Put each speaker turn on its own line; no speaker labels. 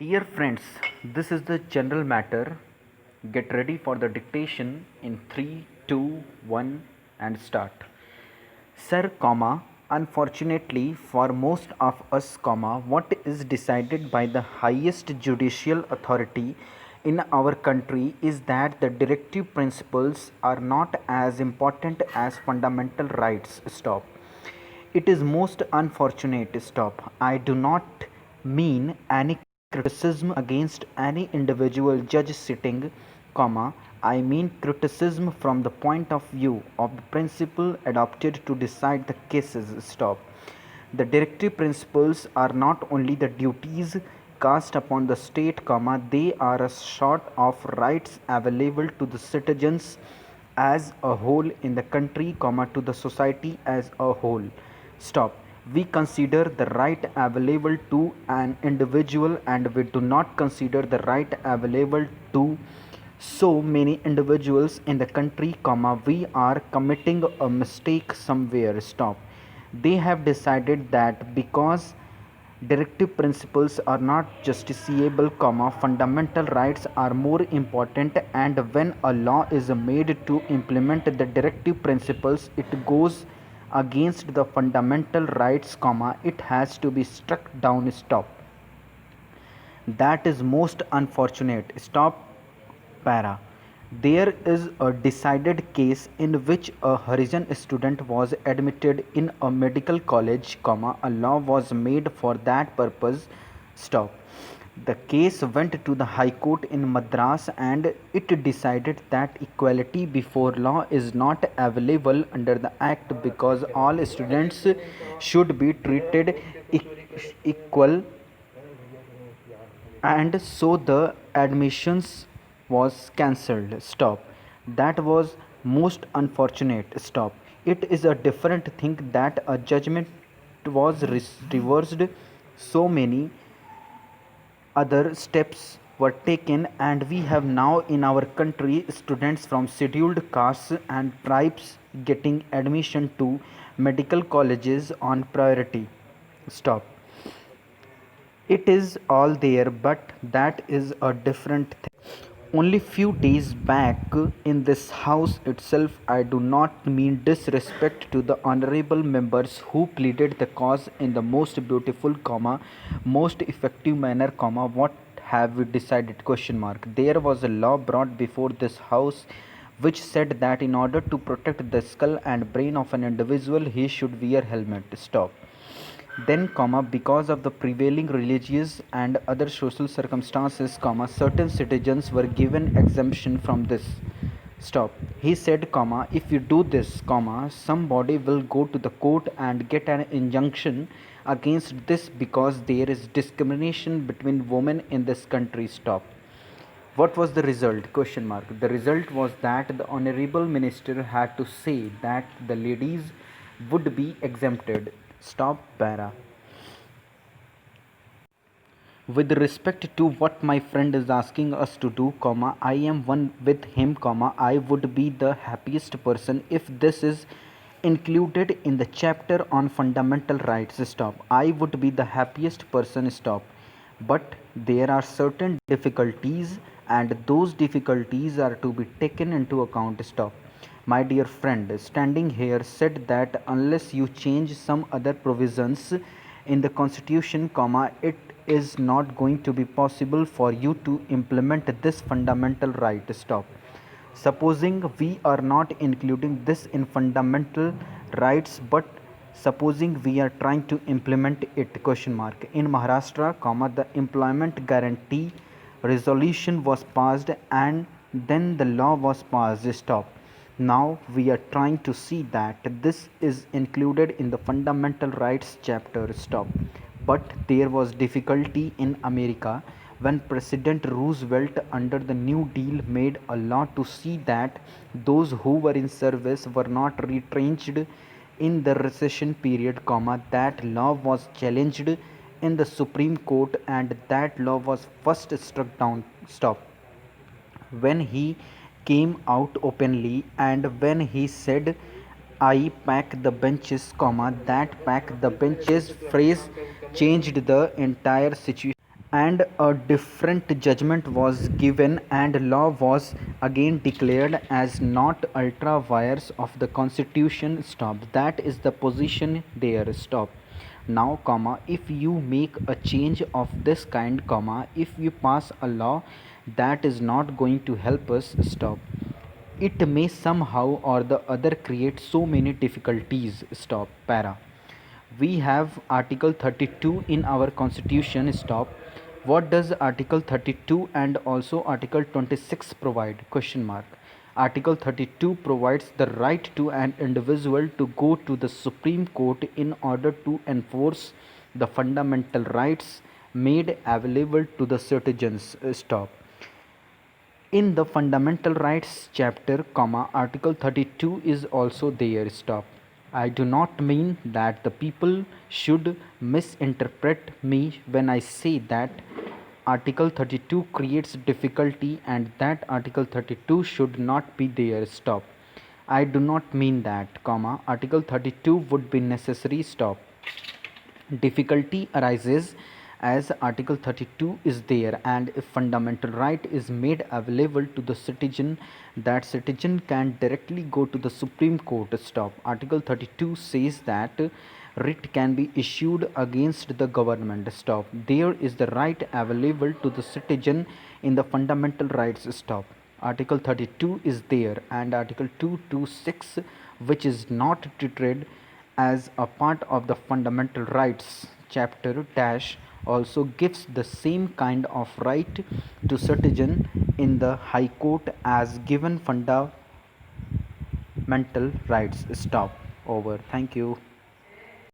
Dear friends, this is the general matter. Get ready for the dictation in 3, 2, 1 and start. Sir, unfortunately for most of us, what is decided by the highest judicial authority in our country is that the directive principles are not as important as fundamental rights. Stop. It is most unfortunate. Stop. I do not mean any criticism against any individual judge sitting, I mean criticism from the point of view of the principle adopted to decide the cases. Stop. The directive principles are not only the duties cast upon the state, they are a sort of rights available to the citizens as a whole in the country, to the society as a whole. Stop. We consider the right available to an individual and we do not consider the right available to so many individuals in the country, we are committing a mistake somewhere. Stop. They have decided that because directive principles are not justiciable, fundamental rights are more important, and when a law is made to implement the directive principles, it goes against the fundamental rights, it has to be struck down. Stop. That is most unfortunate. Stop. Para. There is a decided case in which a Harijan student was admitted in a medical college, a law was made for that purpose. Stop. The case went to the High Court in Madras and it decided that equality before law is not available under the Act because all students should be treated equal, and so the admissions was cancelled. Stop. That was most unfortunate. Stop. It is a different thing that a judgment was reversed. So many other steps were taken, and we have now in our country students from scheduled castes and tribes getting admission to medical colleges on priority. Stop. It is all there, but that is a different thing. Only few days back in this house itself, I do not mean disrespect to the honorable members who pleaded the cause in the most beautiful, most effective manner, what have we decided, question mark. There was a law brought before this house which said that in order to protect the skull and brain of an individual, he should wear helmet. Stop. Then, because of the prevailing religious and other social circumstances, certain citizens were given exemption from this. Stop. He said, if you do this, somebody will go to the court and get an injunction against this because there is discrimination between women in this country. Stop. What was the result, question mark. The result was that the honorable minister had to say that the ladies would be exempted. Stop. Para. With respect to what my friend is asking us to do, I am one with him, I would be the happiest person if this is included in the chapter on fundamental rights. Stop. I would be the happiest person. Stop. But there are certain difficulties and those difficulties are to be taken into account. Stop. My dear friend standing here said that unless you change some other provisions in the constitution, it is not going to be possible for you to implement this fundamental right. Stop. Supposing we are not including this in fundamental rights, but supposing we are trying to implement it, question mark. In Maharashtra, the employment guarantee resolution was passed and then the law was passed. Stop. Now we are trying to see that this is included in the fundamental rights chapter. Stop. But there was difficulty in America when President Roosevelt under the New Deal made a law to see that those who were in service were not retrenched in the recession period, that law was challenged in the Supreme Court and that law was first struck down. Stop. When he came out openly and when he said I pack the benches, that pack the benches phrase changed the entire situation. and a different judgment was given and law was again declared as not ultra vires of the constitution. Stop. That is the position there. Stop. Now comma, if you make a change of this kind, comma, if you pass a law that is not going to help us. Stop. It may somehow or the other create so many difficulties. Stop. Para. We have article 32 in our constitution. Stop. What does article 32 and also article 26 provide? Question mark. Article 32 provides the right to an individual to go to the Supreme Court in order to enforce the fundamental rights made available to the citizens. Stop. In the fundamental rights chapter, comma, article 32 is also there. Stop. I do not mean that the people should misinterpret me when I say that article 32 creates difficulty and that article 32 should not be there. Stop. I do not mean that, comma, article 32 would be necessary. Stop. Difficulty arises as article 32 is there and if fundamental right is made available to the citizen, that citizen can directly go to the Supreme Court. Stop. Article 32 says that writ can be issued against the government. Stop. There is the right available to the citizen in the fundamental rights. Stop. Article 32 is there and article 226, which is not treated as a part of the fundamental rights chapter dash, also gives the same kind of right to citizen in the High Court as given fundamental rights. Stop. Over. Thank you.